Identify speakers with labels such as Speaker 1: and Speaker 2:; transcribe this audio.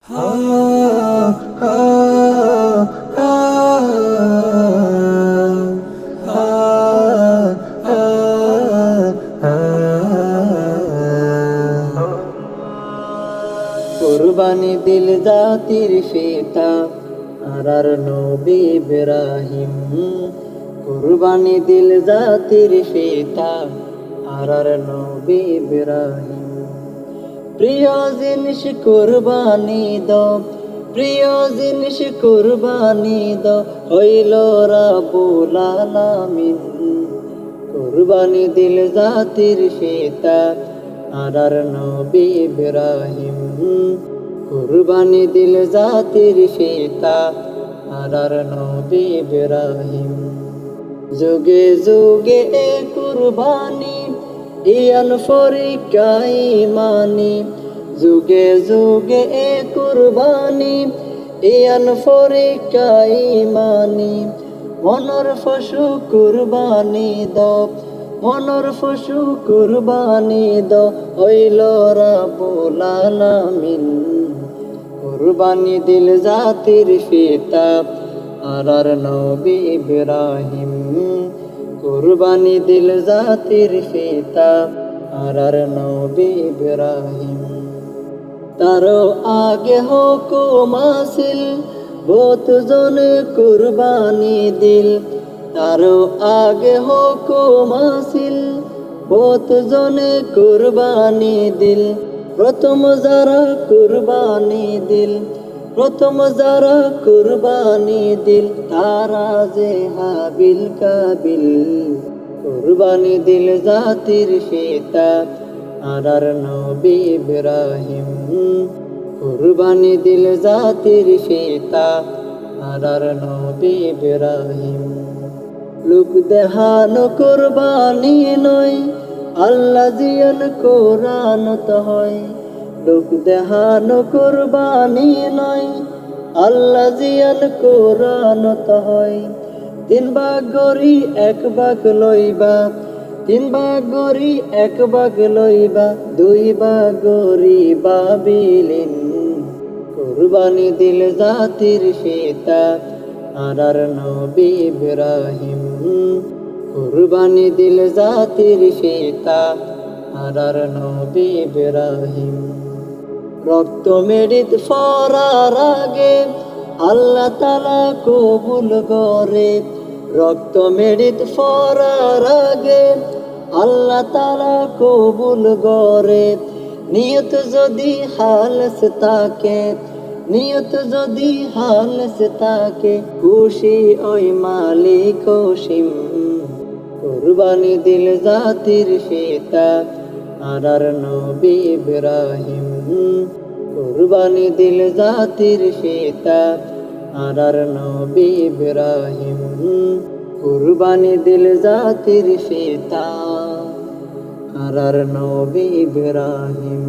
Speaker 1: হা হা হা হা হা হা কুরবানি দিল জাতির ফিতা আর নবী ইব্রাহিম কুরবানি দিল জাতির ফিতা আর নবী ইব্রাহিম প্রিয় জিনিস কুরবানি দাও প্রিয় জিনিস কুরবানি দাও হইল রাব্বুল আলামিন কুরবানি দিল জাতির ফিতা আর নবী ইব্রাহিম কুরবানি দিল জাতির ফিতা আর নবী ইব্রাহিম যুগে যুগে কুরবানি ইয়ান ফরিকাই মানি যুগে যুগে কুরবানি ইয়ান ফরিকাই মানি মনর পশু কুরবানি দাও মনর পশু কুরবানি দাও হইল রাব্বুল আলামিন কুরবানি দিল জাতির ফিতা আর নবী ইব্রাহিম কুরবানি দিল জাতির ফিতা আর নবী ইব্রাহিম তারও আগে হুকুম আসিল বহুত জন কুরবানি দিল তারও আগে হুকুম আসিল বহুত জন কুরবানি দিল প্রথম যারা কুরবানি দিল প্রথম যারা কুরবানি দিল তারা যে হাবিল কাবিল কুরবানি দিল জাতির ফিতা আর নবী ইব্রাহিম কুরবানি দিল জাতির ফিতা আর নবী ইব্রাহিম লোক দেহানো কুরবানি নয় আল্লাহ জিয়ান কোরআন তো হয় লোক দেহানো কুরবানি নয় আল্লাহ জিয়ান কোরআন তো হয় তিন ভাগ গরি এক ভাগ লইবা তিন ভাগ গরি এক ভাগ লইবা দুই ভাগ গরি বাবিলিন কুরবানি দিল জাতির ফিতা আর নবী ইব্রাহিম কুরবানি দিল জাতির ফিতা আর নবী ইব্রাহিম রক্ত মেরিত ফরার আগে আল্লাহ তাআলা কবুল করে রক্ত মেরিত ফরার আগে আল্লাহ তাআলা কবুল করে নিয়ত যদি খালেস থাকে নিয়ত যদি খালেস থাকে খুশি ওই মালিক অসীম কুরবানি দিল জাতির ফিতা আর নবী ইব্রাহিম কুরবানি দিল জাতির ফিতা আর নবী ইব্রাহিম কুরবানি দিল জাতির ফিতা আর নবী ইব্রাহিম